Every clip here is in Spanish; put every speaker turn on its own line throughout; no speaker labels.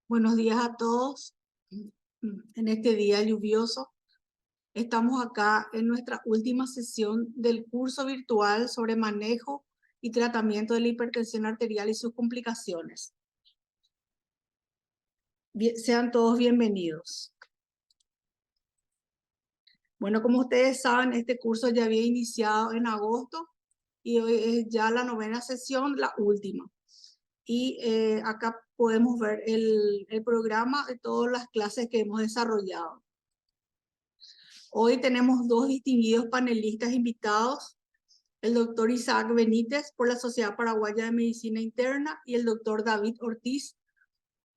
Buenos días a todos. En este día lluvioso, estamos acá en nuestra última sesión del curso virtual sobre manejo y tratamiento de la hipertensión arterial y sus complicaciones. Sean todos bienvenidos. Bueno, como ustedes saben, este curso ya había iniciado en agosto y hoy es ya la 9ª sesión, la última. Y acá podemos ver el programa de todas las clases que hemos desarrollado. Hoy tenemos dos distinguidos panelistas invitados, el doctor Isaac Benítez por la Sociedad Paraguaya de Medicina Interna y el doctor David Ortiz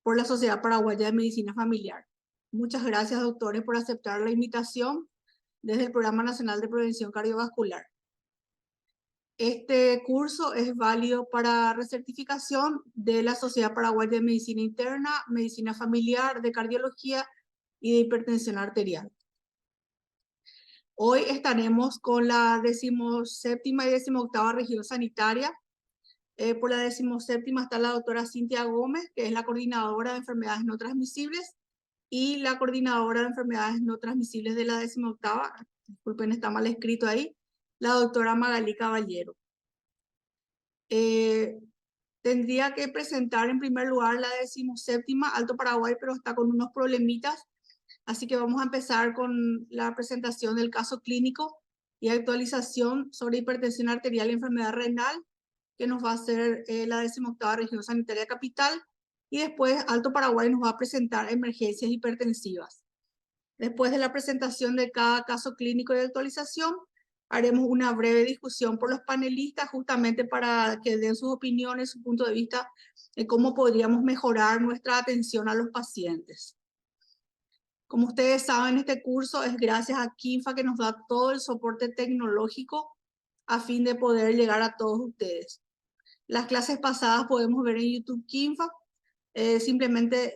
por la Sociedad Paraguaya de Medicina Familiar. Muchas gracias, doctores, por aceptar la invitación desde el Programa Nacional de Prevención Cardiovascular. Este curso es válido para recertificación de la Sociedad Paraguaya de Medicina Interna, Medicina Familiar, de Cardiología y de Hipertensión Arterial. Hoy estaremos con la 17ª y 18ª región sanitaria. Por la 17ª está la doctora Cintia Gómez, que es la coordinadora de enfermedades no transmisibles, y la coordinadora de enfermedades no transmisibles de la 18ª, disculpen, está mal escrito ahí, la doctora Magalí Caballero. Tendría que presentar en primer lugar la 17ª, Alto Paraguay, pero está con unos problemitas. Así que vamos a empezar con la presentación del caso clínico y actualización sobre hipertensión arterial y enfermedad renal, que nos va a hacer la 18ª región sanitaria capital, y después Alto Paraguay nos va a presentar emergencias hipertensivas. Después de la presentación de cada caso clínico y actualización, haremos una breve discusión por los panelistas justamente para que den sus opiniones, su punto de vista de cómo podríamos mejorar nuestra atención a los pacientes. Como ustedes saben, este curso es gracias a Kinfa, que nos da todo el soporte tecnológico a fin de poder llegar a todos ustedes. Las clases pasadas podemos ver en YouTube Kinfa. Simplemente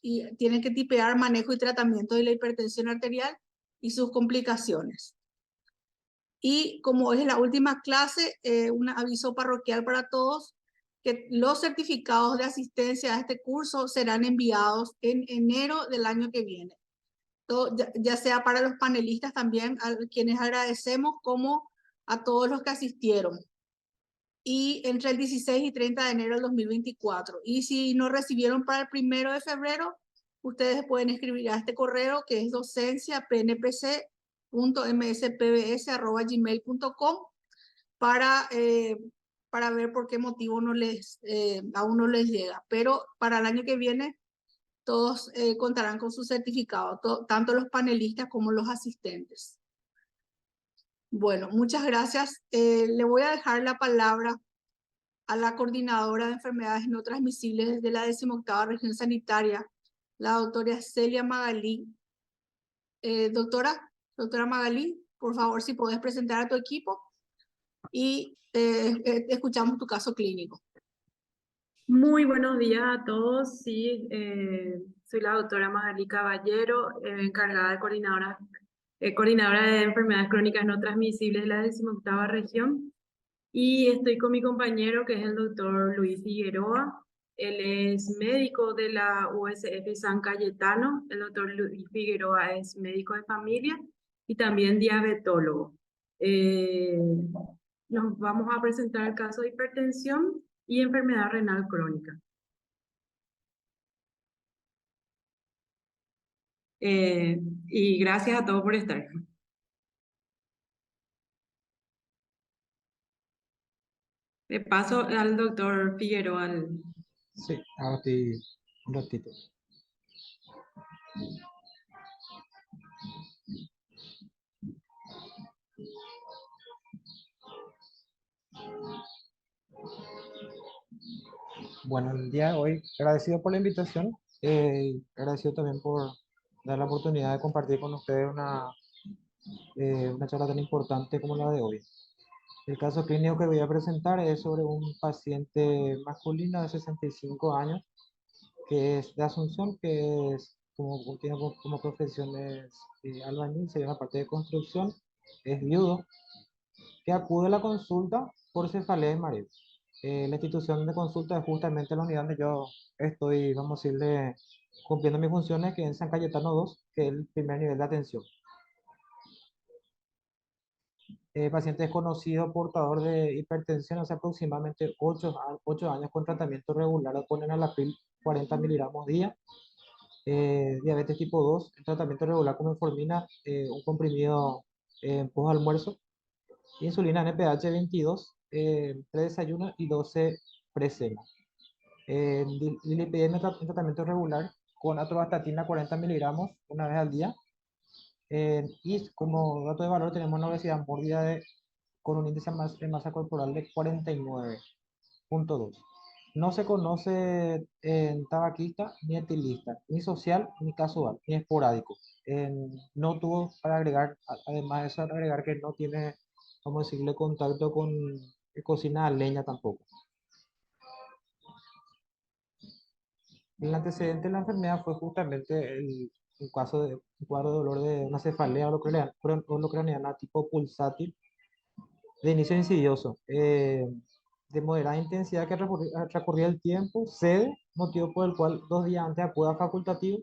tienen que tipear manejo y tratamiento de la hipertensión arterial y sus complicaciones. Y como es la última clase, un aviso parroquial para todos, que los certificados de asistencia a este curso serán enviados en enero del año que viene. Ya sea para los panelistas también, a quienes agradecemos, como a todos los que asistieron. Y entre el 16 y 30 de enero del 2024. Y si no recibieron para el 1 de febrero, ustedes pueden escribir a este correo, que es docencia.pnpc.mspbs@gmail.com para ver por qué motivo aún no les llega. Pero para el año que viene, todos contarán con su certificado, tanto los panelistas como los asistentes. Bueno, muchas gracias. Le voy a dejar la palabra a la coordinadora de enfermedades no transmisibles de la 18ª región sanitaria, la doctora Celia Magalí. Doctora Magalí, por favor, si podés presentar a tu equipo y escuchamos tu caso clínico.
Muy buenos días a todos. Sí, soy la doctora Magalí Caballero, encargada de coordinadora de enfermedades crónicas no transmisibles de la 18ª región. Y estoy con mi compañero, que es el doctor Luis Figueroa. Él es médico de la USF San Cayetano. El doctor Luis Figueroa es médico de familia y también diabetólogo. Nos vamos a presentar el caso de hipertensión y enfermedad renal crónica. Y gracias a todos por estar. Le paso al doctor Figueroa.
Sí, ahora estoy un ratito. Bueno, el día de hoy, agradecido por la invitación, agradecido también por dar la oportunidad de compartir con ustedes una charla tan importante como la de hoy. El caso clínico que voy a presentar es sobre un paciente masculino de 65 años, que es de Asunción, que es tiene como profesión es albañil, se llama parte de construcción, es viudo, que acude a la consulta por cefalea de mareo. La institución de consulta es justamente la unidad donde yo estoy, vamos a decirle, cumpliendo mis funciones, que es en San Cayetano 2, que es el primer nivel de atención. El paciente es conocido portador de hipertensión hace aproximadamente 8 años con tratamiento regular con enalapril 40 miligramos día. Diabetes tipo 2, el tratamiento regular con metformina, un comprimido post almuerzo. Insulina NPH 22, pre-desayuno y 12 pre-cena. Lipidemia en tratamiento regular con atorvastatina 40 miligramos una vez al día. Y como dato de valor tenemos una obesidad mórbida con un índice de masa corporal de 49.2. No se conoce en tabaquista ni etilista, ni social ni casual, ni esporádico. No tuvo para agregar, además de eso, agregar que no tiene, vamos a decirle, contacto con cocina a leña tampoco. El antecedente de la enfermedad fue justamente un caso de un cuadro de dolor de una cefalea holocraniana tipo pulsátil de inicio insidioso, de moderada intensidad que recorría el tiempo, sede, motivo por el cual 2 días antes acude a facultativo,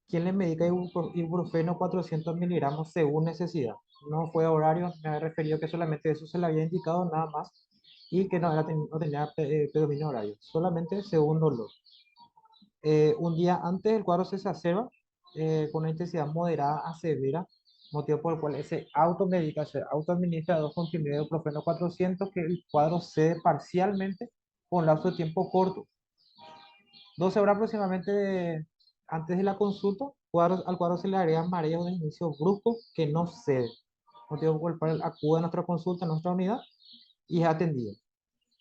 quien le medica ibuprofeno 400 miligramos según necesidad. No fue a horario, me había referido que solamente eso se le había indicado nada más y que no tenía predominio horario, solamente según dolor. Un día antes el cuadro se exacerba con una intensidad moderada a severa, motivo por el cual se automedica, se autoadministra 2 comprimidos de ibuprofeno 400, que el cuadro cede parcialmente con lapso de tiempo corto. 12 horas aproximadamente antes de la consulta, al cuadro se le agregan mareos de inicio brusco que no cede, motivo por el cual acude a nuestra consulta, a nuestra unidad y es atendido.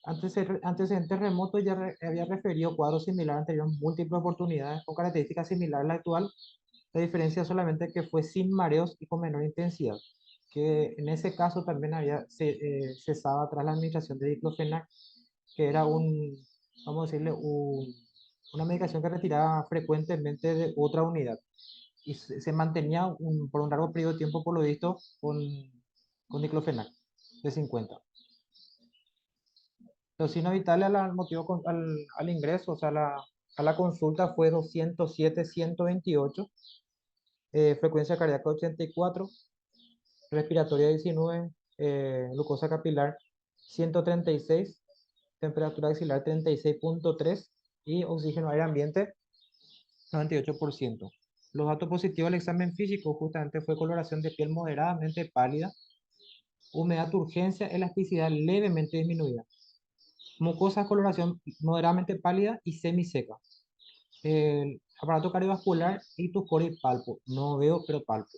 Antecedentes remotos ya había referido cuadros similares anteriores múltiples oportunidades con características similares a la actual. La diferencia solamente que fue sin mareos y con menor intensidad, que en ese caso también había cesado tras la administración de diclofenac, que era vamos a decirle, una medicación que retiraba frecuentemente de otra unidad y se mantenía por un largo periodo de tiempo, por lo visto, con diclofenac de 50. Los signos vitales al motivo al ingreso, o sea, a la consulta fue 207-128, frecuencia cardíaca 84, respiratoria 19, glucosa capilar 136, temperatura axilar 36.3 y oxígeno aire ambiente 98%. Los datos positivos al examen físico justamente fue coloración de piel moderadamente pálida, humedad, urgencia, elasticidad levemente disminuida, mucosa, coloración moderadamente pálida y semiseca. El aparato cardiovascular, ictus, coro y palpo. No veo, pero palpo.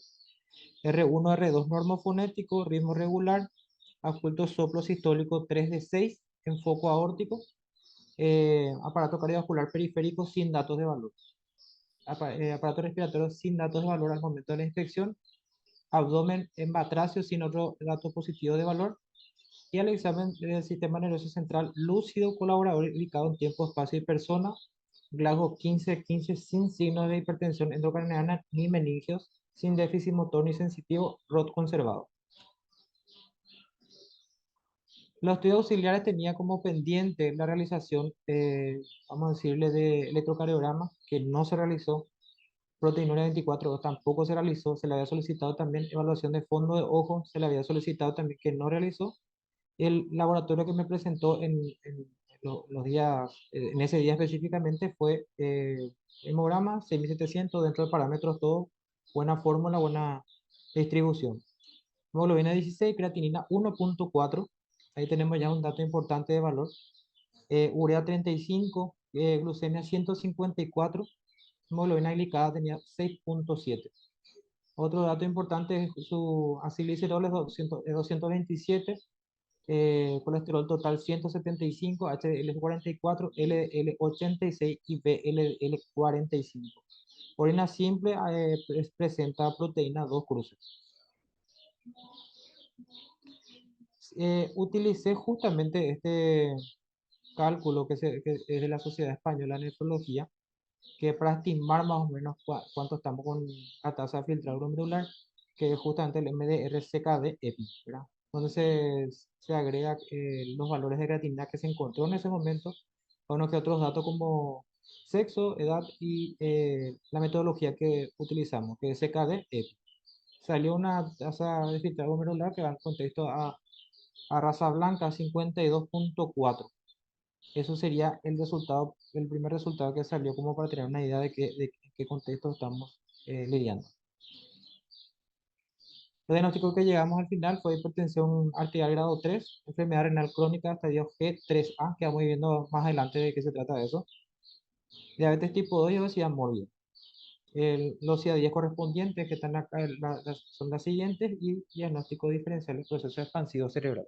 R1, R2 normofonético, ritmo regular, oculto soplo sistólico 3 de 6 en foco aórtico, aparato cardiovascular periférico sin datos de valor. Aparato respiratorio sin datos de valor al momento de la inspección, abdomen en batracio sin otro dato positivo de valor, y al examen del sistema nervioso central lúcido, colaborador ubicado en tiempo, espacio y persona, Glasgow 15-15 sin signos de hipertensión endocraniana ni meningios, sin déficit motor ni sensitivo, ROT conservado. Los estudios auxiliares tenía como pendiente la realización, vamos a decirle, de electrocardiograma, que no se realizó. Proteinuria 24 tampoco se realizó. Se le había solicitado también evaluación de fondo de ojo, se le había solicitado también que no realizó. El laboratorio que me presentó los días, en ese día específicamente fue hemograma 6700 dentro de parámetros, todo buena fórmula, buena distribución. Hemoglobina 16, creatinina 1.4, ahí tenemos ya un dato importante de valor. Urea 35, glucemia 154, hemoglobina glicada tenía 6.7. Otro dato importante es su acilglicerol es 227, colesterol total 175, HDL 44, LDL 86 y VLL 45. Orina simple presenta proteína 2 cruces. Utilicé justamente este cálculo que es de la Sociedad Española de Nefrología, que para estimar más o menos cuánto estamos con la tasa de filtrado glomerular, que es justamente el MDR-CKD-EPI, ¿verdad? donde se agrega los valores de creatinina que se encontró en ese momento, con unos que otros datos como sexo, edad y la metodología que utilizamos, que es CKD-EPI. Salió una tasa de filtrado glomerular que va en contexto a raza blanca 52.4. Eso sería el resultado, el primer resultado que salió como para tener una idea de qué contexto estamos lidiando. El diagnóstico que llegamos al final fue hipertensión arterial grado 3, enfermedad renal crónica estadio G3A, que vamos viendo más adelante de qué se trata de eso, diabetes tipo 2 y obesidad mórbida. Los CIA-10 correspondientes que están acá son las siguientes y diagnóstico diferencial del proceso expansivo cerebral.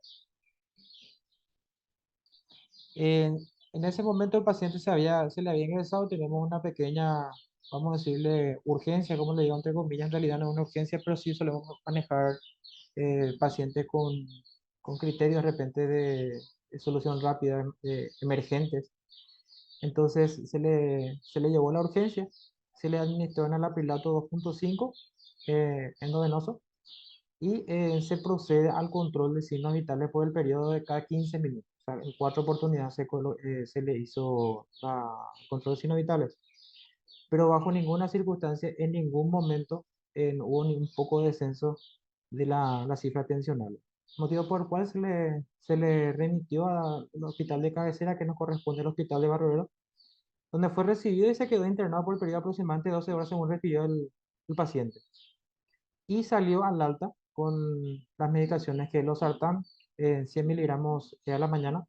En, en ese momento el paciente se le había ingresado, tenemos una pequeña, vamos a decirle, urgencia, como le digo entre comillas, en realidad no es una urgencia, pero sí solemos manejar pacientes con criterios de repente de solución rápida, emergentes. Entonces se le llevó a la urgencia, se le administró enalaprilato 2.5 endovenoso y se procede al control de signos vitales por el periodo de cada 15 minutos. O sea, en 4 oportunidades se le hizo el control de signos vitales, pero bajo ninguna circunstancia, en ningún momento, hubo ni un poco de descenso de la cifra tensional. Motivo por el cual se le remitió al hospital de cabecera que nos corresponde al hospital de Barrovero, donde fue recibido y se quedó internado por el periodo de aproximadamente 12 horas según refirió el paciente. Y salió al alta con las medicaciones que es losartán, 100 miligramos a la mañana,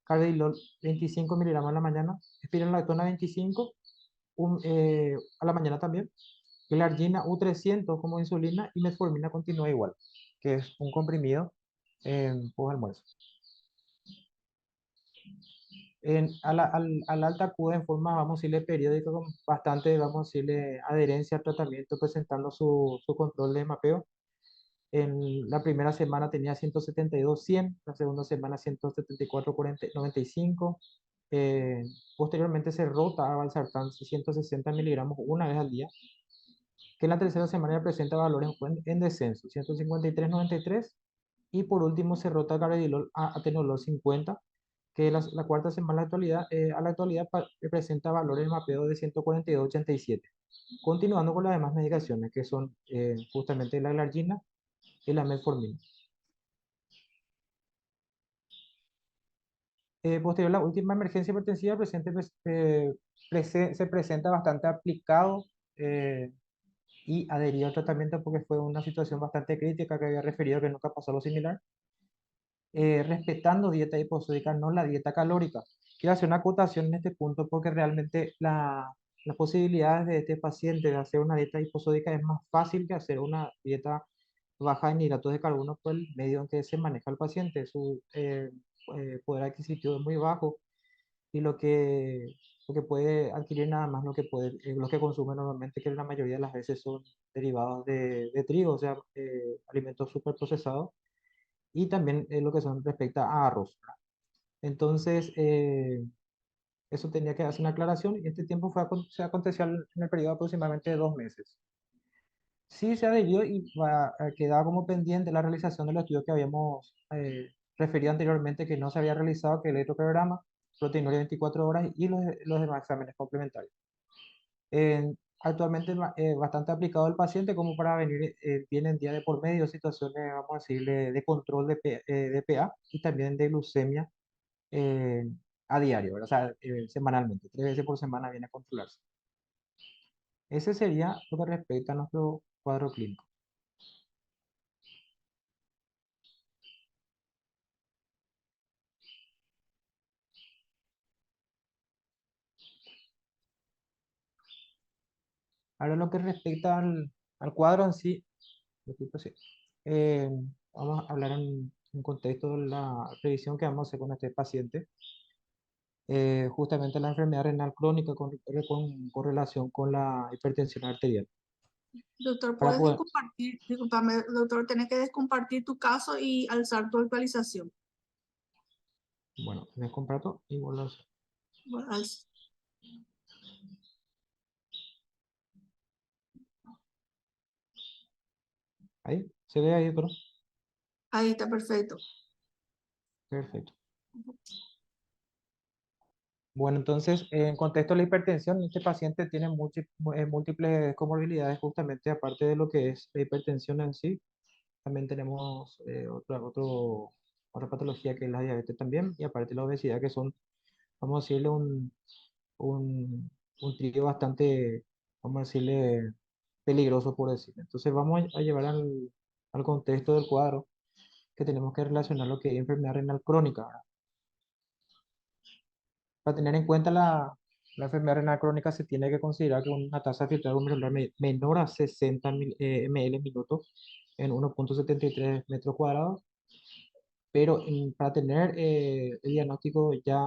carvedilol 25 miligramos a la mañana, espironolactona 25 a la mañana también, glargina U300 como insulina y metformina continúa igual, que es un comprimido post almuerzo. Al alta acude en forma, vamos a decirle, periódica, con bastante, vamos a decirle, adherencia al tratamiento, presentando su control de mapeo. En la primera semana tenía 172, 100, la segunda semana 174, 40, 95. Posteriormente se rota a valsartán 160 miligramos una vez al día, que en la tercera semana ya presenta valores en descenso, 153, 93. Y por último se rota carvedilol a atenolol 50, que la cuarta semana a la actualidad presenta valores de mapeo de 142, 87. Continuando con las demás medicaciones, que son justamente la glargina y la metformina. Posterior a la última emergencia hipertensiva, se presenta bastante aplicado y adherido al tratamiento porque fue una situación bastante crítica que había referido que nunca pasó lo similar. Respetando dieta hiposódica, no la dieta calórica. Quiero hacer una acotación en este punto porque realmente las posibilidades de este paciente de hacer una dieta hiposódica es más fácil que hacer una dieta baja en hidratos de carbono por el medio en que se maneja el paciente. Su poder adquisitivo es muy bajo y lo que puede adquirir nada más lo que consume normalmente, que la mayoría de las veces son derivados de trigo, o sea, alimentos súper procesados, y también lo que son respecto a arroz. Entonces, eso tenía que hacer una aclaración y este tiempo se aconteció en el periodo de aproximadamente 2 meses. Sí se adhirió y quedaba como pendiente la realización del estudio que habíamos referido anteriormente, que no se había realizado, que el electrocardiograma, proteinuria 24 horas y los demás exámenes complementarios. Actualmente bastante aplicado al paciente como para venir bien en día de por medio, situaciones, vamos a decirle, de control de PA y también de glucemia eh, a diario, ¿verdad? O sea, semanalmente, 3 veces por semana viene a controlarse. Ese sería lo que respecta a nuestro cuadro clínico. Ahora, lo que respecta al cuadro en sí, repito, sí, eh, vamos a hablar en contexto de la revisión que vamos a hacer con este paciente. Justamente la enfermedad renal crónica con relación con la hipertensión arterial.
Doctor,
Para
puedes
poder,
descompartir, discúlpame, doctor, tenés que descompartir tu caso y alzar tu actualización.
bueno, me comparto y vuelvo a hacer.
Bueno,
Ahí, se ve ahí, pero
Ahí está perfecto.
Perfecto. Bueno, entonces, en contexto de la hipertensión, este paciente tiene múltiples comorbilidades, justamente aparte de lo que es la hipertensión en sí. También tenemos otra patología que es la diabetes también, y aparte la obesidad, que son, vamos a decirle, un trío bastante, vamos a decirle, peligroso por decir. Entonces vamos a llevar al contexto del cuadro, que tenemos que relacionar lo que es enfermedad renal crónica, ¿verdad? Para tener en cuenta la enfermedad renal crónica, se tiene que considerar que una tasa de filtrado glomerular menor a 60 ml minuto en 1,73 metros cuadrados, pero para tener el diagnóstico ya,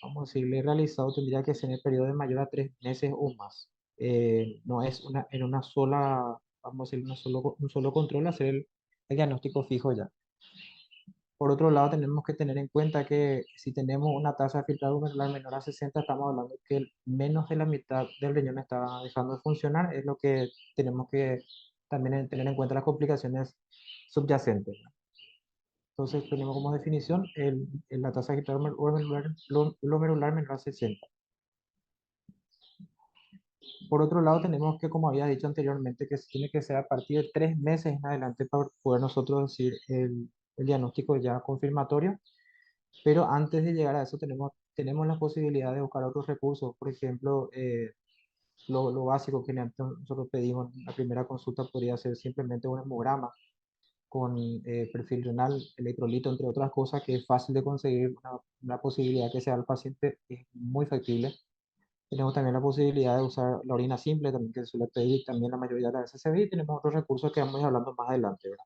vamos a decirle, realizado, tendría que ser en el periodo de mayor a 3 meses o más. No es en una sola, vamos a decir, un solo control hacer el diagnóstico fijo ya. Por otro lado, tenemos que tener en cuenta que si tenemos una tasa de filtrado glomerular menor a 60, estamos hablando que menos de la mitad del riñón está dejando de funcionar, es lo que tenemos que también tener en cuenta las complicaciones subyacentes. Entonces, tenemos como definición la tasa de filtrado glomerular menor a 60. Por otro lado, tenemos que, como había dicho anteriormente, que tiene que ser a partir de 3 meses en adelante para poder nosotros decir el diagnóstico ya confirmatorio. Pero antes de llegar a eso tenemos la posibilidad de buscar otros recursos. Por ejemplo, lo básico que nosotros pedimos en la primera consulta podría ser simplemente un hemograma con perfil renal, electrolito, entre otras cosas, que es fácil de conseguir. Una posibilidad que sea el paciente es muy factible. Tenemos también la posibilidad de usar la orina simple, también que se suele pedir también la mayoría de las veces se ve, y tenemos otros recursos que vamos a ir hablando más adelante, ¿verdad?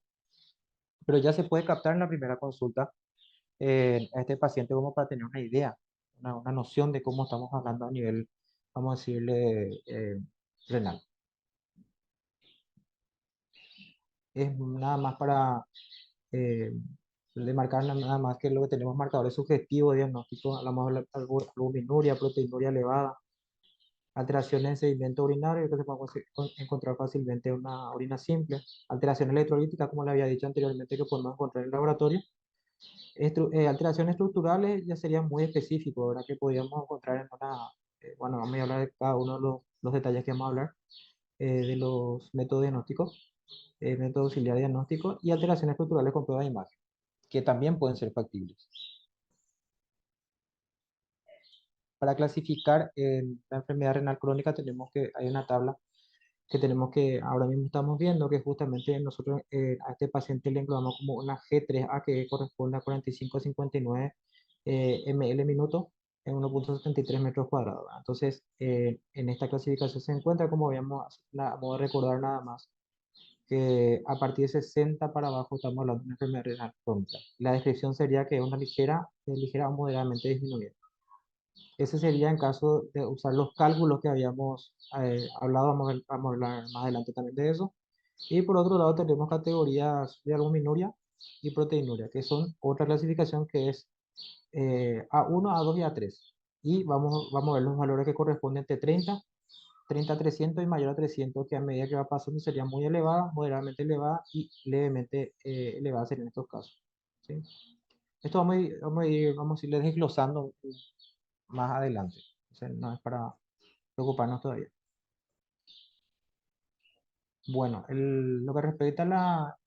Pero ya se puede captar en la primera consulta a este paciente como para tener una idea, una noción de cómo estamos hablando a nivel, vamos a decirle, renal. Es nada más para eh, marcar nada más que lo que tenemos marcadores sugestivos, diagnósticos, hablamos de la albuminuria, proteinuria elevada, alteraciones en sedimento urinario, que se puede encontrar fácilmente en una orina simple, alteraciones electrolíticas, como le había dicho anteriormente, que podemos encontrar en el laboratorio. Alteraciones estructurales ya serían muy específicos, ¿verdad? Que podríamos encontrar en bueno, vamos a hablar de cada uno de los detalles que vamos a hablar, de los métodos diagnósticos, método auxiliar diagnóstico y alteraciones estructurales con prueba de imagen, que también pueden ser factibles. Para clasificar la enfermedad renal crónica hay una tabla que ahora mismo estamos viendo, que justamente nosotros a este paciente le englobamos como una G3A, que corresponde a 45-59 ml minuto en 1,73 metros cuadrados, ¿verdad? Entonces, en esta clasificación se encuentra, como veíamos, vamos a recordar nada más, que a partir de 60 para abajo estamos hablando de una enfermedad renal crónica. La descripción sería que es una ligera o moderadamente disminuida. Ese sería en caso de usar los cálculos que habíamos hablado, vamos a hablar más adelante también de eso. Y por otro lado tenemos categorías de albuminuria y proteinuria, que son otra clasificación que es A1, A2 y A3. Y vamos a ver los valores que corresponden entre 30 a 300 y mayor a 300, que a medida que va pasando sería muy elevada, moderadamente elevada y levemente elevada serían estos casos, ¿sí? Esto vamos a irle desglosando más adelante. O sea, no es para preocuparnos todavía. Bueno, lo que respecta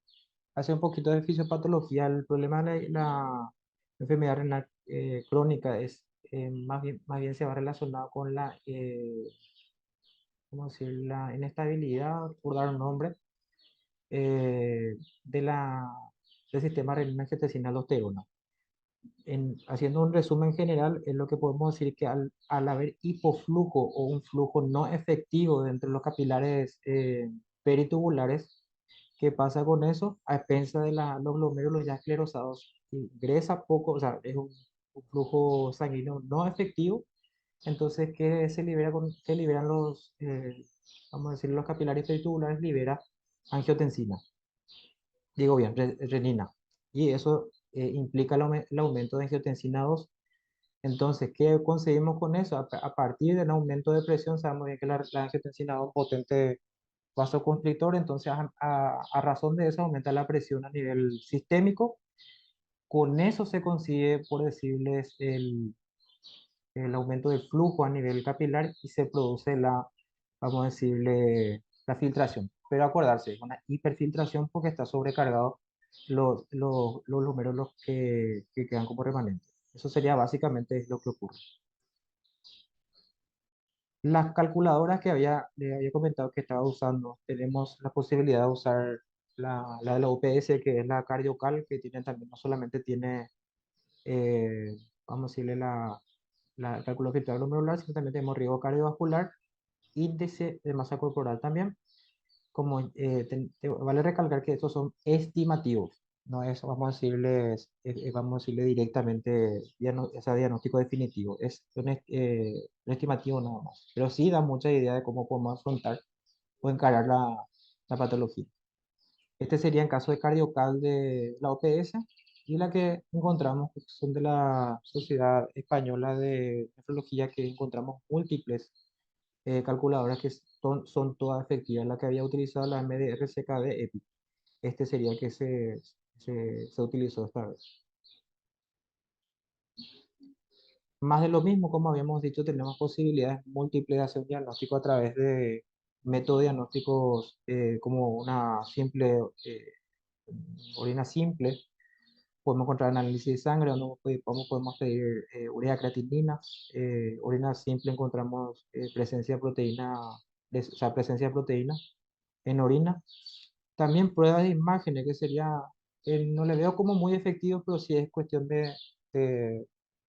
hace un poquito de fisiopatología, el problema de la enfermedad renal crónica es más bien se va relacionado con ¿cómo decir? La inestabilidad, por dar un nombre, eh, de del sistema renina-angiotensina-aldosterona. Haciendo un resumen general, es lo que podemos decir que al haber hipoflujo o un flujo no efectivo dentro de los capilares peritubulares, ¿qué pasa con eso? A expensas de los glomérulos ya esclerosados, ingresa poco, o sea, es un flujo sanguíneo no efectivo. Entonces, ¿qué qué liberan vamos a decir, los capilares peritubulares? Libera angiotensina, digo bien, renina. Y eso implica el aumento de angiotensina 2. Entonces, ¿qué conseguimos con eso? A partir del aumento de presión, sabemos bien que la angiotensina 2 potente vasoconstrictor, entonces a razón de eso aumenta la presión a nivel sistémico. Con eso se consigue, por decirles, el aumento del flujo a nivel capilar y se produce la, vamos a decirle, la filtración. Pero acordarse, es una hiperfiltración porque está sobrecargado los números que quedan como remanentes. Eso sería básicamente lo que ocurre. Las calculadoras que le había comentado que estaba usando, tenemos la posibilidad de usar la de la UPS, que es la CardioCal, que tiene también, no solamente tiene, vamos a decirle, la cálculo filtrado glomerular, sino también tenemos riesgo cardiovascular, índice de masa corporal también. Como vale recalcar que estos son estimativos, no es, vamos a decirles, vamos a decirle directamente, o sea, diagnóstico definitivo, es un estimativo nada más, pero sí da mucha idea de cómo podemos afrontar o encarar la patología. Este sería en caso de cardiocal de la OPS y la que encontramos que son de la Sociedad Española de Nefrología, que encontramos múltiples calculadoras que son todas efectivas. La que había utilizado la MDR-CKD EPI. Este sería el que se utilizó esta vez. Más de lo mismo, como habíamos dicho, tenemos posibilidades múltiples de hacer diagnóstico a través de métodos diagnósticos como una simple orina simple. Podemos encontrar análisis de sangre, donde podemos pedir urea creatinina. Orina simple encontramos presencia de proteína, o sea, presencia de proteína en orina. También pruebas de imágenes, que sería, no le veo como muy efectivo, pero sí es cuestión de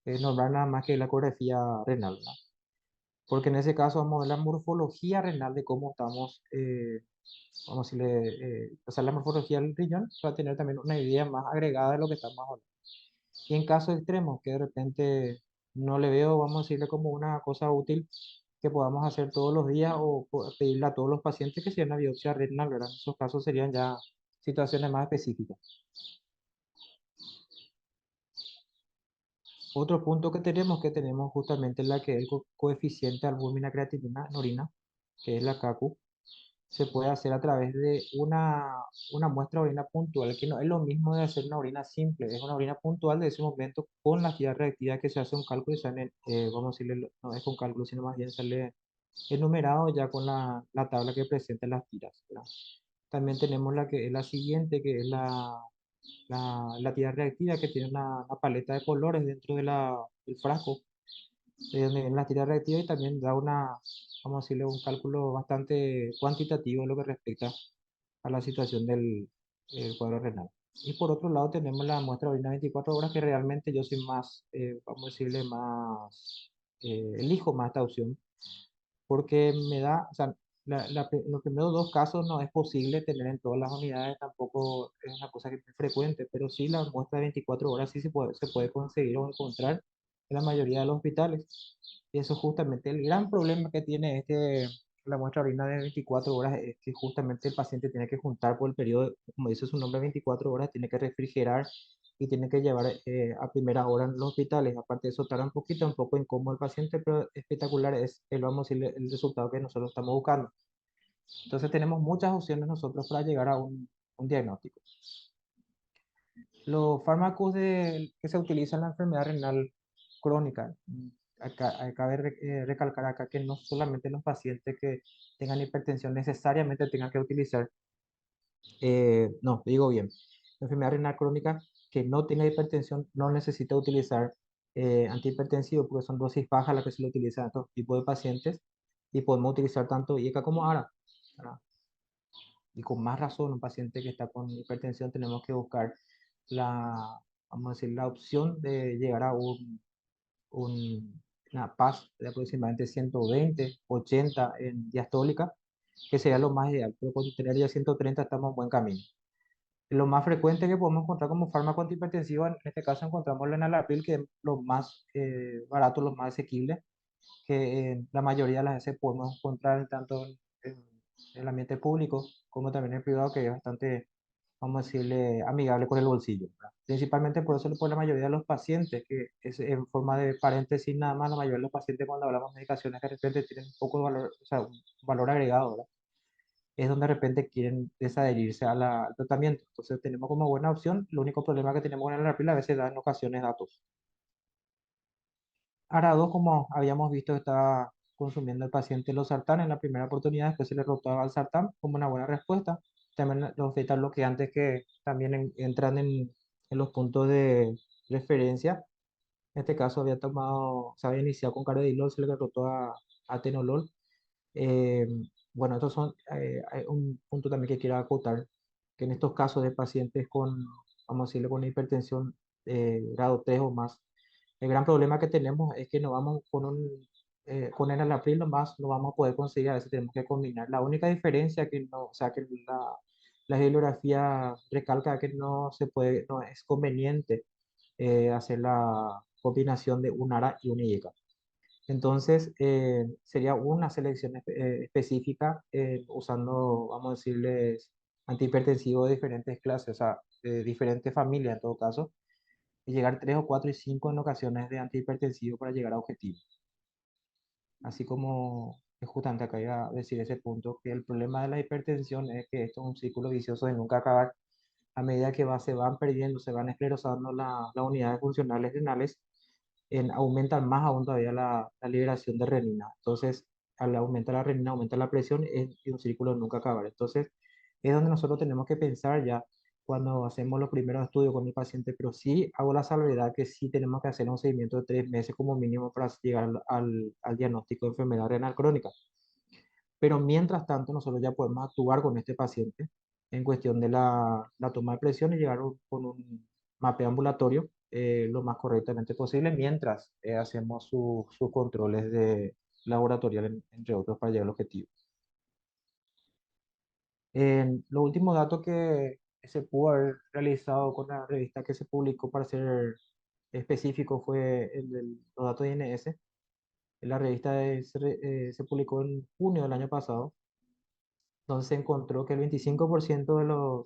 nombrar nada más que la ecografía renal, ¿verdad? Porque en ese caso vamos a ver la morfología renal de cómo estamos, vamos a decirle, o sea, la morfología del riñón para tener también una idea más agregada de lo que estamos hablando. Y en casos extremos, que de repente no le veo, vamos a decirle, como una cosa útil que podamos hacer todos los días o pedirle a todos los pacientes que sea una biopsia renal, ¿verdad? En esos casos serían ya situaciones más específicas. Otro punto que tenemos justamente la que es el coeficiente albúmina creatinina en orina, que es la CACU, se puede hacer a través de una muestra de orina puntual, que no es lo mismo de hacer una orina simple, es una orina puntual de ese momento con la actividad reactiva, que se hace un cálculo y sale, vamos a decirle, no es con cálculo, sino más bien sale enumerado ya con la tabla que presenta las tiras, ¿verdad? También tenemos la que es la siguiente, que es la tira reactiva, que tiene una paleta de colores dentro del frasco, de donde viene la tira reactiva, y también da vamos a decirle, un cálculo bastante cuantitativo en lo que respecta a la situación del cuadro renal. Y por otro lado tenemos la muestra de orina 24 horas, que realmente yo soy más, vamos a decirle, más, elijo más esta opción, porque me da, o sea, los primeros dos casos no es posible tener en todas las unidades, tampoco es una cosa que es muy frecuente, pero sí la muestra de 24 horas sí se puede conseguir o encontrar en la mayoría de los hospitales. Y eso es justamente el gran problema que tiene la muestra de orina de 24 horas, es que justamente el paciente tiene que juntar por el periodo, como dice su nombre, 24 horas, tiene que refrigerar y tiene que llevar a primera hora en los hospitales. Aparte de eso, tarda un poco incómodo el paciente, pero espectacular es vamos a decirle, el resultado que nosotros estamos buscando. Entonces tenemos muchas opciones nosotros para llegar a un diagnóstico. Los fármacos que se utilizan en la enfermedad renal crónica, acá, cabe recalcar acá que no solamente los pacientes que tengan hipertensión necesariamente tengan que utilizar, no, digo bien, la enfermedad renal crónica que no tenga hipertensión no necesita utilizar antihipertensivos, porque son dosis bajas las que se le utilizan a estos tipos de pacientes, y podemos utilizar tanto IECA como ARA, ¿verdad? Y con más razón, un paciente que está con hipertensión tenemos que buscar vamos a decir, la opción de llegar a una PAS de aproximadamente 120, 80 en diastólica, que sería lo más ideal, pero con tener ya 130 estamos en buen camino. Lo más frecuente que podemos encontrar como fármaco antihipertensivo, en este caso encontramos el enalapril, que es lo más barato, lo más asequible, que la mayoría de las veces podemos encontrar tanto en el ambiente público como también en el privado, que es bastante, vamos a decirle, amigable con el bolsillo, ¿verdad? Principalmente por eso por la mayoría de los pacientes, que es en forma de paréntesis nada más, la mayoría de los pacientes cuando hablamos de medicaciones que de repente tienen un poco de valor, o sea, un valor agregado, ¿verdad? es donde de repente quieren desadherirse al tratamiento. Entonces tenemos como buena opción, el único problema que tenemos con el enalapril a veces da en ocasiones datos. ARA2, como habíamos visto, está consumiendo el paciente losartán en la primera oportunidad, después se le rotó al sartán como una buena respuesta. También los beta bloqueantes que también entran en los puntos de referencia. En este caso había tomado, se había iniciado con carvedilol, se le rotó a atenolol. Eh, bueno, estos son hay un punto también que quiero acotar, que en estos casos de pacientes con, vamos a decirle, con hipertensión grado 3 o más, el gran problema que tenemos es que no vamos con el enalapril nomás, no vamos a poder conseguir, a veces tenemos que combinar. La única diferencia que no, o sea, que la bibliografía recalca que no se puede, no es conveniente hacer la combinación de un ARA y un IECA. Entonces, sería una selección específica usando, vamos a decirles, antihipertensivos de diferentes clases, o sea, de diferentes familias en todo caso, y llegar 3 o 4 y 5 en ocasiones de antihipertensivo para llegar a objetivo. Así como es justamente acá iba a decir ese punto, que el problema de la hipertensión es que esto es un círculo vicioso de nunca acabar. A medida que se van perdiendo, se van esclerosando las unidades funcionales renales, aumentan más aún todavía la liberación de renina. Entonces, al aumentar la renina, aumenta la presión y un círculo de nunca acabar. Entonces, es donde nosotros tenemos que pensar ya cuando hacemos los primeros estudios con el paciente, pero sí hago la salvedad que sí tenemos que hacer un seguimiento de 3 meses como mínimo para llegar al diagnóstico de enfermedad renal crónica. Pero mientras tanto, nosotros ya podemos actuar con este paciente en cuestión de la toma de presión y llegar con un mapeo ambulatorio lo más correctamente posible mientras hacemos sus controles de laboratorial, entre otros, para llegar al objetivo. Los últimos datos que se pudo haber realizado con la revista que se publicó para ser específico fue los datos de INS. La revista se publicó en junio del año pasado, donde se encontró que el 25% de los,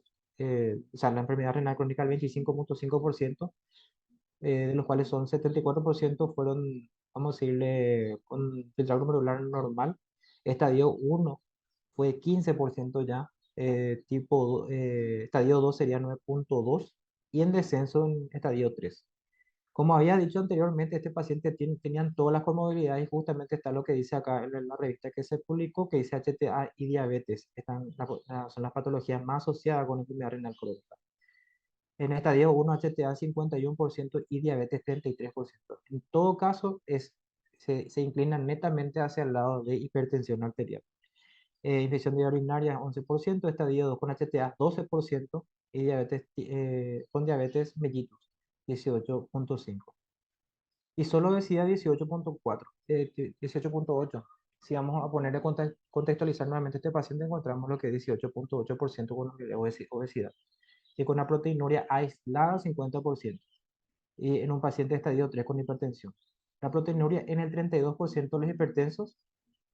o sea, la enfermedad renal crónica, el 25.5%, de los cuales son 74% fueron, vamos a decirle, con filtrado glomerular normal. Estadio 1 fue 15% ya, estadio 2 sería 9.2 y en descenso en estadio 3. Como había dicho anteriormente, este paciente tenían todas las comorbilidades y justamente está lo que dice acá en la revista que se publicó, que dice HTA y diabetes. Son las patologías más asociadas con enfermedad renal crónica. En estadio 1, HTA 51% y diabetes 33%. En todo caso, se inclinan netamente hacia el lado de hipertensión arterial. Infección de urinaria 11%, estadio 2 con HTA 12% y diabetes, con diabetes mellitus 18.5%. Y solo decía 18.4, 18.8. Si vamos a poner a contextualizar nuevamente este paciente, encontramos lo que es 18.8% con obesidad. Y con una proteinuria aislada 50%. Y en un paciente estadio 3 con hipertensión. La proteinuria en el 32% de los hipertensos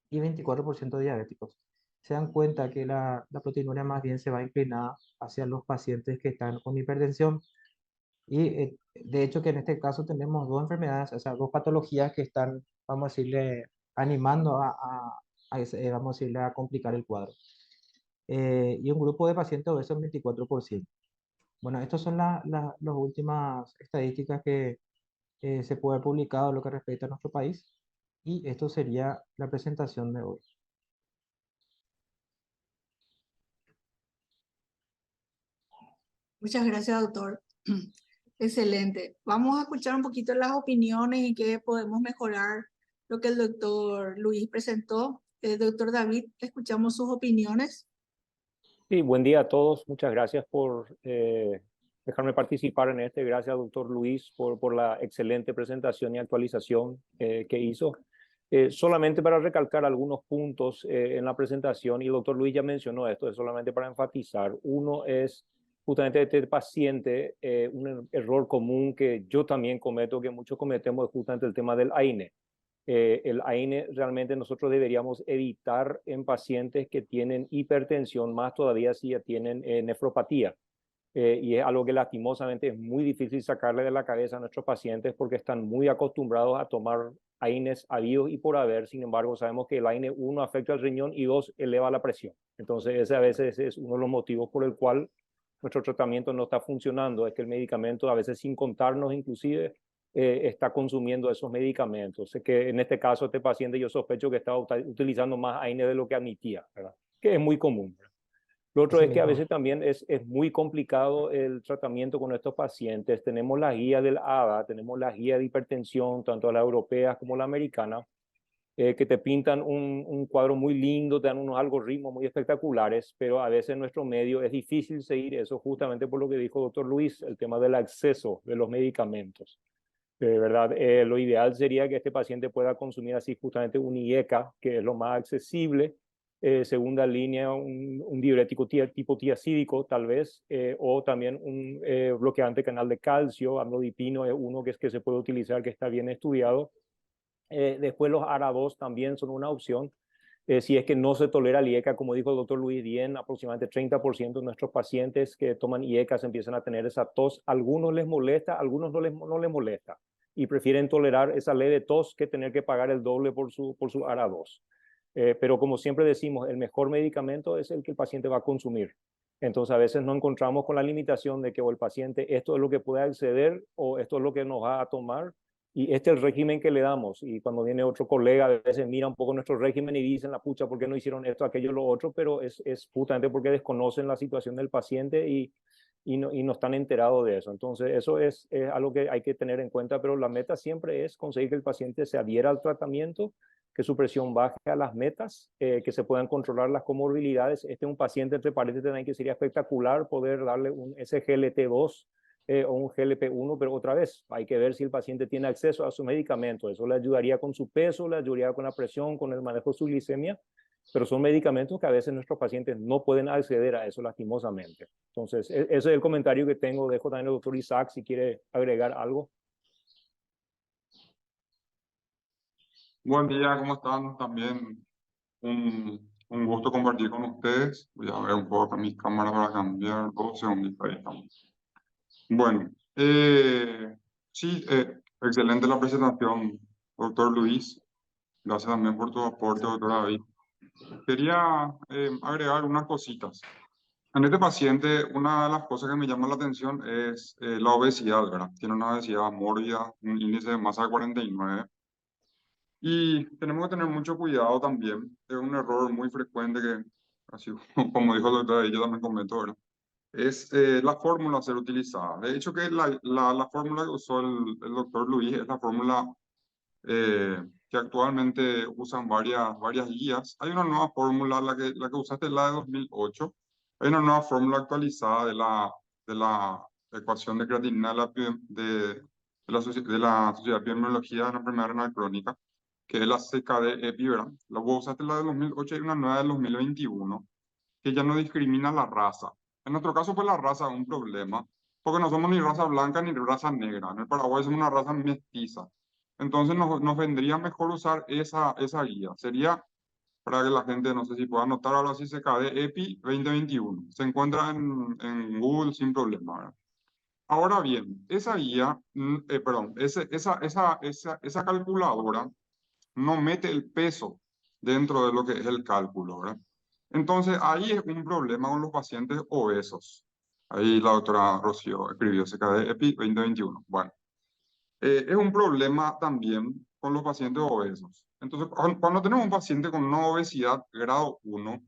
y 24% de diabéticos. Se dan cuenta que la proteinuria más bien se va inclinada hacia los pacientes que están con hipertensión. Y de hecho que en este caso tenemos dos enfermedades, o sea, dos patologías que están, vamos a decirle, animando vamos a decirle, a complicar el cuadro. Y un grupo de pacientes obesos 24%. Bueno, estas son las últimas estadísticas que se puede haber publicado en lo que respecta a nuestro país. Y esto sería la presentación de hoy.
Muchas gracias, doctor. Excelente. Vamos a escuchar un poquito las opiniones y qué podemos mejorar lo que el doctor Luis presentó. Doctor David, escuchamos sus opiniones.
Sí, buen día a todos. Muchas gracias por dejarme participar en este. Gracias, doctor Luis, por la excelente presentación y actualización que hizo. Solamente para recalcar algunos puntos en la presentación, y el doctor Luis ya mencionó esto, es solamente para enfatizar. Uno es justamente este paciente, un error común que yo también cometo, que muchos cometemos, es justamente el tema del AINE. El AINE realmente nosotros deberíamos evitar en pacientes que tienen hipertensión, más todavía si ya tienen nefropatía. y es algo que lastimosamente es muy difícil sacarle de la cabeza a nuestros pacientes porque están muy acostumbrados a tomar AINES habidos y por haber. Sin embargo, sabemos que el AINE 1 afecta al riñón y 2 eleva la presión. Entonces, ese a veces es uno de los motivos por el cual nuestro tratamiento no está funcionando, es que el medicamento, a veces sin contarnos inclusive, está consumiendo esos medicamentos. Sé que en este caso, este paciente yo sospecho que estaba utilizando más AINE de lo que admitía, ¿verdad? Que es muy común, ¿verdad? Lo otro
Así
es que a
mismo.
veces también es muy complicado el tratamiento con estos pacientes. Tenemos la guía del ADA, tenemos la guía de hipertensión, tanto la europea como la americana, que te pintan un cuadro muy lindo, te dan unos algoritmos muy espectaculares, pero a veces en nuestro medio es difícil seguir eso justamente por lo que dijo el doctor Luis, el tema del acceso de los medicamentos. De verdad, lo ideal sería que este paciente pueda consumir así justamente un IECA, que es lo más accesible. Segunda línea, un diurético tipo tiacídico, tal vez, o también un bloqueante canal de calcio, amlodipino es uno que se puede utilizar, que está bien estudiado. Después los ARA2 también son una opción. Si es que no se tolera el IECA, como dijo el doctor Luis Dien, aproximadamente 30% de nuestros pacientes que toman IECAS empiezan a tener esa tos. Algunos les molesta, algunos no les molesta y prefieren tolerar esa leve tos que tener que pagar el doble por su ARA2. Pero como siempre decimos, el mejor medicamento es el que el paciente va a consumir. Entonces a veces nos encontramos con la limitación de que o el paciente esto es lo que puede acceder o esto es lo que nos va a tomar y este es el régimen que le damos. Y cuando viene otro colega, a veces mira un poco nuestro régimen y dicen, la pucha, ¿por qué no hicieron esto, aquello, lo otro? Pero es justamente porque desconocen la situación del paciente y no están enterados de eso. Entonces, eso es algo que hay que tener en cuenta, pero la meta siempre es conseguir que el paciente se adhiera al tratamiento, que su presión baje a las metas, que se puedan controlar las comorbilidades. Este es un paciente, entre paréntesis, también que sería espectacular poder darle un SGLT2 o un GLP-1, pero otra vez hay que ver si el paciente tiene acceso a su medicamento. Eso le ayudaría con su peso, le ayudaría con la presión, con el manejo de su glicemia, pero son medicamentos que a veces nuestros pacientes no pueden acceder a eso lastimosamente. Entonces, ese es el comentario que tengo. Dejo también al doctor Isaac si quiere agregar algo.
Buen día, ¿cómo están? También un gusto compartir con ustedes. Voy a ver un poco con mi cámara para cambiar 2 segundos. Ahí estamos. Bueno, sí, excelente la presentación, doctor Luis. Gracias también por tu aporte, doctor David. Quería agregar unas cositas. En este paciente, una de las cosas que me llama la atención es la obesidad, ¿verdad? Tiene una obesidad mórbida, un índice de masa de 49. Y tenemos que tener mucho cuidado también. Es un error muy frecuente que, así como dijo el doctor, yo también comento, ¿verdad? Es la fórmula a ser utilizada. De hecho, que la fórmula que usó el doctor Luis es la fórmula que actualmente usan varias guías. Hay una nueva fórmula, la que usaste, la de 2008. Hay una nueva fórmula actualizada de la ecuación de creatinina de la Sociedad de Epidemiología de la Enfermedad Renal Crónica, que es la CKD-EPI, ¿verdad? Vos usaste la de 2008 y una nueva de 2021, que ya no discrimina la raza. En nuestro caso, pues la raza es un problema, porque no somos ni raza blanca ni raza negra. En el Paraguay somos una raza mestiza. Entonces nos vendría mejor usar esa guía. Sería, para que la gente, no sé si pueda anotar ahora sí, CKD EPI 2021. Se encuentra en Google sin problema, ¿verdad? Ahora bien, esa guía, perdón, esa calculadora no mete el peso dentro de lo que es el cálculo, ¿verdad? Entonces, ahí es un problema con los pacientes obesos. Ahí la doctora Rocío escribió CKD EPI 2021. Bueno, es un problema también con los pacientes obesos. Entonces, cuando tenemos un paciente con una obesidad grado 1,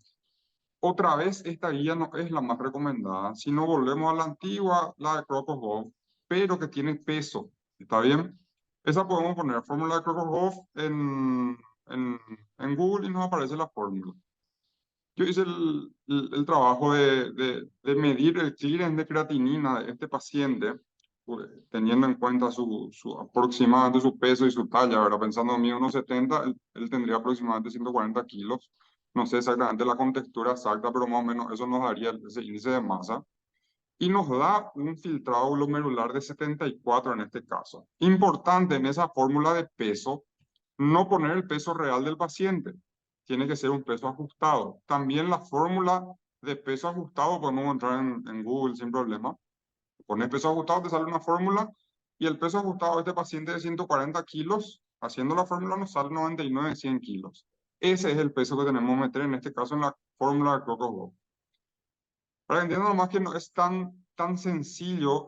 otra vez esta guía no es la más recomendada. Si no, volvemos a la antigua, la de Crocus-Hoff, pero que tiene peso. ¿Está bien? Esa podemos poner fórmula de Crocus-Hoff en Google y nos aparece la fórmula. Yo hice el trabajo de medir el clearance de creatinina de este paciente, pues, teniendo en cuenta aproximadamente su peso y su talla, ¿verdad? Pensando en mí, 1,70, él tendría aproximadamente 140 kilos. No sé exactamente la contextura exacta, pero más o menos eso nos daría ese índice de masa. Y nos da un filtrado glomerular de 74 en este caso. Importante en esa fórmula de peso, no poner el peso real del paciente. Tiene que ser un peso ajustado. También la fórmula de peso ajustado, podemos entrar en Google sin problema. Pones peso ajustado, te sale una fórmula y el peso ajustado de este paciente de 140 kilos, haciendo la fórmula nos sale 99, 100 kilos. Ese es el peso que tenemos que meter en este caso en la fórmula de Crocus. Para que entiendan nomás que no es tan sencillo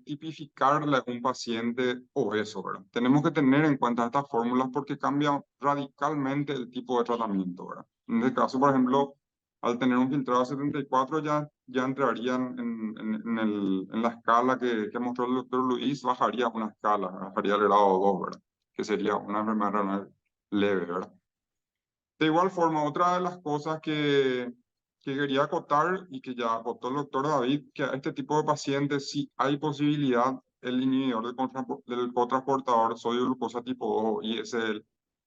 tipificarle a un paciente obeso, ¿verdad? Tenemos que tener en cuenta estas fórmulas porque cambian radicalmente el tipo de tratamiento, ¿verdad? En este caso, por ejemplo, al tener un filtrado de 74 ya entrarían en la escala que mostró el doctor Luis, bajaría una escala, bajaría el grado 2, ¿verdad? Que sería una enfermedad renal leve, ¿verdad? De igual forma, otra de las cosas que quería acotar y que ya acotó el doctor David, que a este tipo de pacientes sí hay posibilidad el inhibidor del cotransportador sodio glucosa tipo 2,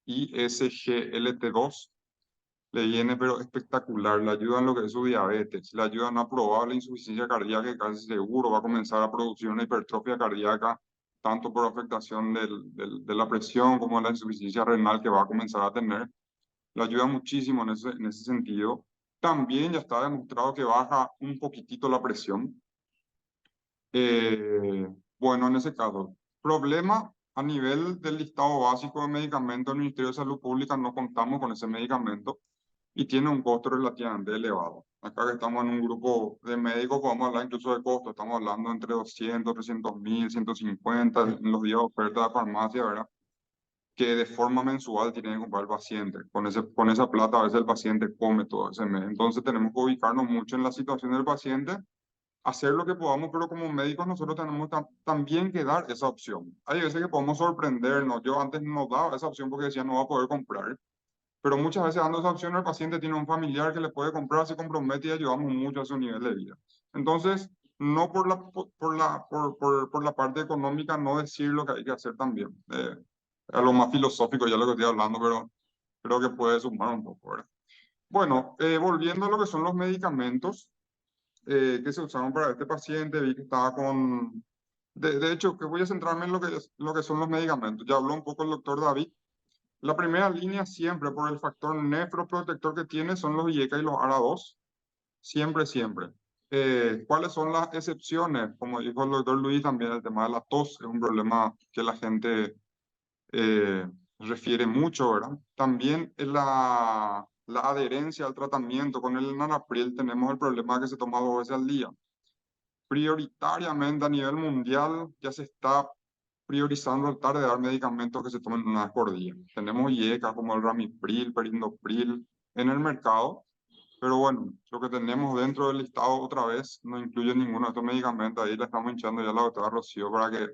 ISGLT2, le viene pero espectacular, le ayuda en lo que es su diabetes, le ayuda en aprobar la insuficiencia cardíaca, que casi seguro va a comenzar a producir una hipertrofia cardíaca, tanto por afectación de la presión como de la insuficiencia renal que va a comenzar a tener. Le ayuda muchísimo en ese sentido. También ya está demostrado que baja un poquitito la presión. Bueno, en ese caso, problema a nivel del listado básico de medicamentos del Ministerio de Salud Pública, no contamos con ese medicamento y tiene un costo relativamente elevado. Acá que estamos en un grupo de médicos, podemos hablar incluso de costo, estamos hablando entre 200, 300 mil, 150 en los días de oferta de farmacia, ¿verdad? Que de forma mensual tiene que comprar el paciente. Con esa plata a veces el paciente come todo ese mes. Entonces tenemos que ubicarnos mucho en la situación del paciente, hacer lo que podamos, pero como médicos nosotros tenemos también que dar esa opción. Hay veces que podemos sorprendernos. Yo antes no daba esa opción porque decía no va a poder comprar, pero muchas veces dando esa opción el paciente tiene un familiar que le puede comprar, se compromete y ayudamos mucho a su nivel de vida. Entonces, no por la parte económica, no decir lo que hay que hacer también. A lo más filosófico ya lo que estoy hablando, pero creo que puede sumar un poco, ¿verdad? Bueno, volviendo a lo que son los medicamentos que se usaron para este paciente, vi que estaba con... De hecho, que voy a centrarme en lo que son los medicamentos. Ya habló un poco el doctor David. La primera línea siempre, por el factor nefroprotector que tiene, son los IECA y los ARA2. Siempre, siempre. ¿Cuáles son las excepciones? Como dijo el doctor Luis, también el tema de la tos es un problema que la gente refiere mucho, ¿verdad? También la adherencia al tratamiento. Con el enalapril tenemos el problema que se toma 2 veces al día. Prioritariamente a nivel mundial ya se está priorizando el de dar medicamentos que se tomen una vez por día. Tenemos IECA como el Ramipril, Perindopril en el mercado, pero bueno, lo que tenemos dentro del listado otra vez no incluye ninguno de estos medicamentos. Ahí le estamos hinchando ya a la doctora Rocío para que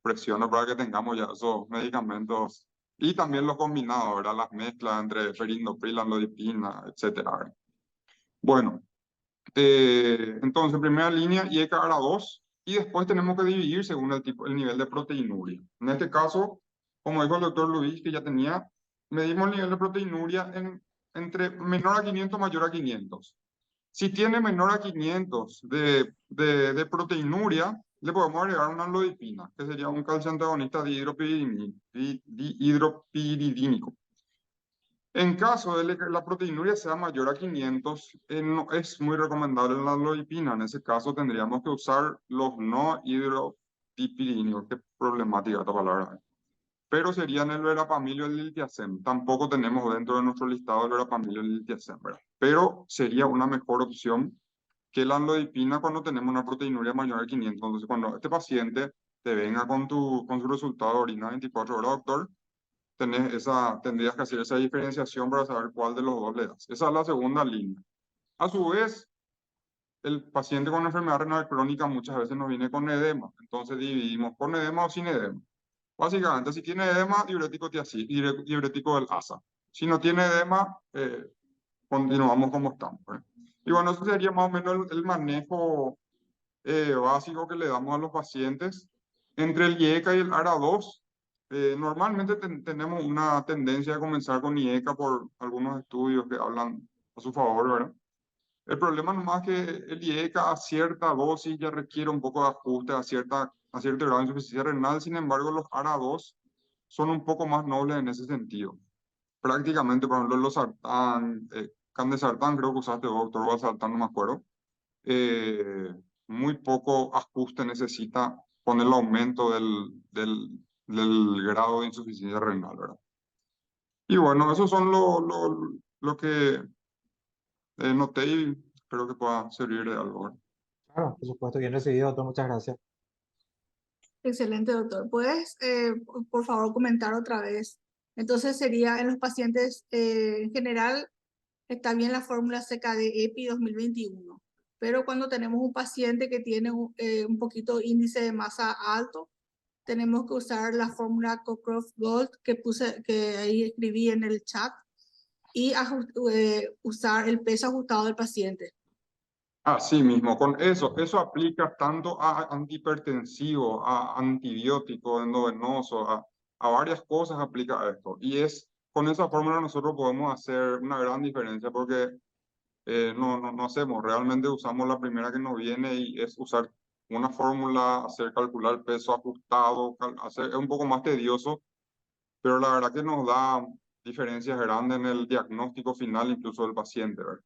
presione para que tengamos ya esos medicamentos y también los combinados, ¿verdad? Las mezclas entre perindopril, amlodipina, etcétera, ¿verdad? Bueno, entonces, primera línea, IECA ARA2, y después tenemos que dividir según el nivel de proteinuria. En este caso, como dijo el doctor Luis, que ya tenía, medimos el nivel de proteinuria entre menor a 500, mayor a 500. Si tiene menor a 500 de proteinuria, le podemos agregar una amlodipina, que sería un calcio antagonista dihidropiridínico. En caso de que la proteinuria sea mayor a 500, no es muy recomendable la amlodipina. En ese caso tendríamos que usar los no hidropiridínicos. Qué problemática esta palabra. Pero serían el verapamil y el liltiazem. Tampoco tenemos dentro de nuestro listado el verapamil y el liltiazem, ¿verdad? Pero sería una mejor opción que la amlodipina cuando tenemos una proteinuria mayor a 500. Entonces, cuando este paciente te venga con su resultado de orina 24 horas, doctor, tendrías que hacer esa diferenciación para saber cuál de los dos le das. Esa es la segunda línea. A su vez, el paciente con enfermedad renal crónica muchas veces nos viene con edema. Entonces dividimos con edema o sin edema. Básicamente, si tiene edema, diurético diurético del ASA. Si no tiene edema, continuamos como estamos, ¿verdad? Y bueno, eso sería más o menos el manejo básico que le damos a los pacientes. Entre el IECA y el ARA2, normalmente tenemos una tendencia a comenzar con IECA por algunos estudios que hablan a su favor, ¿verdad? El problema nomás es que el IECA a cierta dosis ya requiere un poco de ajuste a cierto grado de insuficiencia renal. Sin embargo, los ARA2 son un poco más nobles en ese sentido. Prácticamente, por ejemplo, los sartán, candesartán, creo que usaste vos, doctor valsartán, no me acuerdo. Muy poco ajuste necesita con el aumento del grado de insuficiencia renal, ¿verdad? Y bueno, esos son lo que noté y espero que pueda servir de algo, ¿verdad?
Claro, por supuesto, bien recibido, doctor, muchas gracias.
Excelente, doctor. ¿Puedes, por favor, comentar otra vez? Entonces sería en los pacientes en general, está bien la fórmula CKD-EPI 2021, pero cuando tenemos un paciente que tiene un poquito índice de masa alto, tenemos que usar la fórmula Cockcroft-Gold que ahí escribí en el chat y usar el peso ajustado del paciente.
Así mismo, con eso aplica tanto a antihipertensivo, a antibiótico endovenoso, a varias cosas aplica esto. Y con esa fórmula nosotros podemos hacer una gran diferencia porque no hacemos, realmente usamos la primera que nos viene y es usar una fórmula, hacer calcular peso ajustado, es un poco más tedioso, pero la verdad que nos da diferencias grandes en el diagnóstico final incluso del paciente, ¿verdad?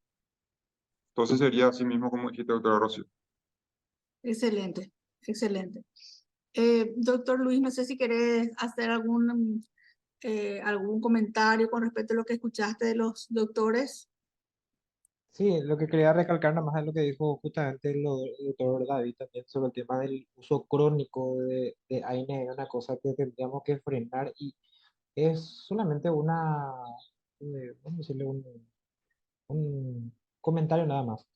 Entonces sería así mismo como dijiste, doctora Rocío.
Excelente, excelente. Doctor Luis, no sé si querés hacer algún comentario con respecto a lo que escuchaste de los doctores.
Sí, lo que quería recalcar nada más es lo que dijo justamente el doctor David también sobre el tema del uso crónico de AINE, una cosa que tendríamos que frenar y es solamente vamos a decirle un comentario nada más,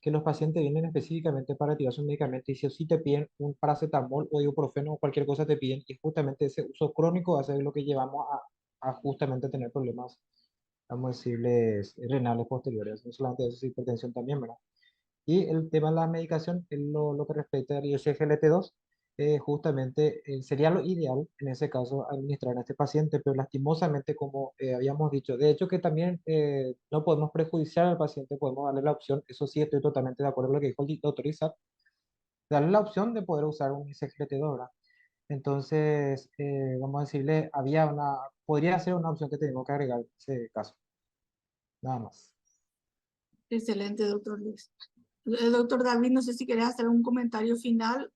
que los pacientes vienen específicamente para retirar sus medicamentos y si o sí te piden un paracetamol o ibuprofeno o cualquier cosa te piden y justamente ese uso crónico va a ser lo que llevamos a justamente tener problemas, vamos a decirles, renales posteriores, no solamente eso, es hipertensión también, ¿verdad? Y el tema de la medicación, en lo que respecta al SGLT2, justamente sería lo ideal en ese caso administrar a este paciente, pero lastimosamente, como habíamos dicho, de hecho que también no podemos prejudiciar al paciente, podemos darle la opción, eso sí estoy totalmente de acuerdo con lo que dijo el doctor Isaac, darle la opción de poder usar un SGLT2, ¿verdad? Entonces, vamos a decirle, podría ser una opción que tenemos que agregar en ese caso, nada más.
Excelente, doctor Luis. El doctor David, no sé si querés hacer un comentario final.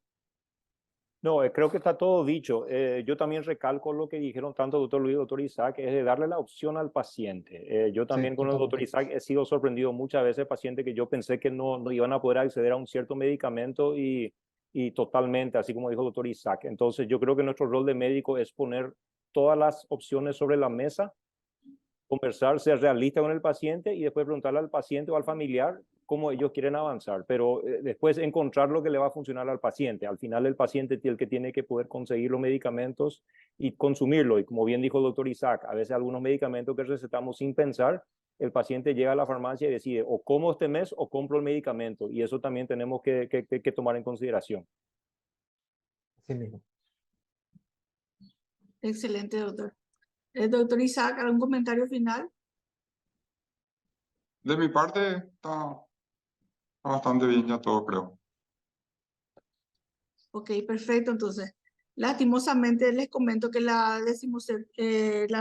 No, creo que está todo dicho. Yo también recalco lo que dijeron tanto el doctor Luis y el doctor Isaac, es de darle la opción al paciente. Yo también
Sí,
con el doctor
totalmente.
Isaac he sido sorprendido muchas veces pacientes que yo pensé que no iban a poder acceder a un cierto medicamento y totalmente, así como dijo el doctor Isaac. Entonces yo creo que nuestro rol de médico es poner todas las opciones sobre la mesa, conversar, ser realista con el paciente y después preguntarle al paciente o al familiar cómo ellos quieren avanzar, pero después encontrar lo que le va a funcionar al paciente. Al final el paciente es el que tiene que poder conseguir los medicamentos y consumirlo. Y como bien dijo el doctor Isaac, a veces algunos medicamentos que recetamos sin pensar, el paciente llega a la farmacia y decide o como este mes o compro el medicamento. Y eso también tenemos que tomar en consideración.
Así mismo.
Excelente, doctor. El doctor Isaac, ¿algún comentario final?
De mi parte está bastante bien ya todo, creo.
Ok, perfecto. Entonces, lastimosamente les comento que la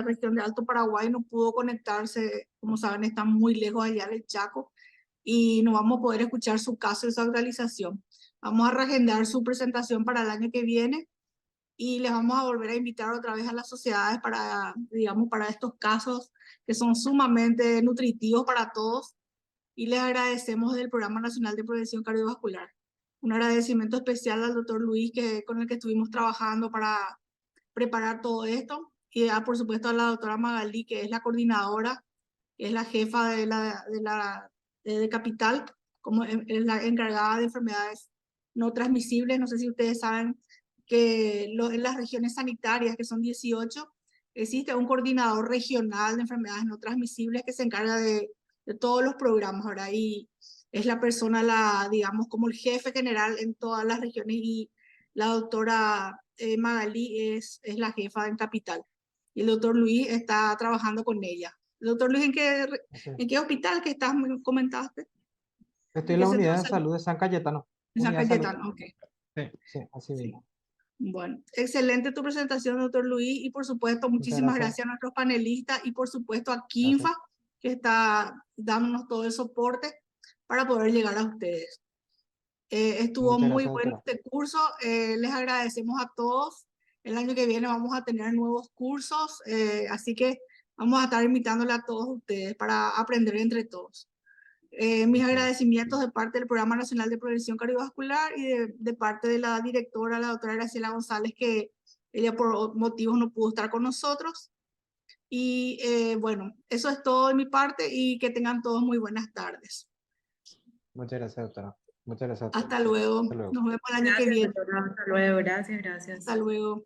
región de Alto Paraguay no pudo conectarse. Como saben, está muy lejos allá del Chaco y no vamos a poder escuchar su caso y su actualización. Vamos a reagendar su presentación para el año que viene y les vamos a volver a invitar otra vez a las sociedades para, digamos, para estos casos que son sumamente nutritivos para todos y les agradecemos del Programa Nacional de Prevención Cardiovascular. Un agradecimiento especial al doctor Luis con el que estuvimos trabajando para preparar todo esto y por supuesto a la doctora Magalí, que es la coordinadora, que es la jefa de Capital, como es la encargada de enfermedades no transmisibles. No sé si ustedes saben que en las regiones sanitarias, que son 18, existe un coordinador regional de enfermedades no transmisibles que se encarga de todos los programas, ¿verdad? Y es la persona, digamos, como el jefe general en todas las regiones y la doctora Magalí es la jefa en Capital. Y el doctor Luis está trabajando con ella. Doctor Luis,
Así.
¿en qué hospital que estás comentaste?
Estoy
¿En
en
qué
la
centro de
unidad de
salud?
salud de San Cayetano.
En San
Unidad de salud.
Cayetano, ok.
Sí, sí, así
Sí.
mismo.
Bueno, excelente tu presentación, doctor Luis, y por supuesto,
Muchas
muchísimas
gracias.
gracias a nuestros panelistas y por supuesto a
Gracias.
Kinfa que está dándonos todo el soporte para poder llegar a ustedes. Estuvo
Muchas
muy
gracias,
bueno
doctora.
este curso, les agradecemos a todos. El año que viene vamos a tener nuevos cursos, así que vamos a estar invitándole a todos ustedes para aprender entre todos. Mis
Así es.
agradecimientos de parte del Programa Nacional de Prevención Cardiovascular y de parte de la directora, la doctora Graciela González, que ella por motivos no pudo estar con nosotros. Y bueno, eso es todo de mi parte y que tengan todos muy buenas tardes.
Muchas gracias, doctora. Muchas gracias a todos.
Hasta luego.
Hasta luego.
Nos vemos el año que
Gracias,
viene.
doctora. Hasta luego. Gracias, gracias.
Hasta luego.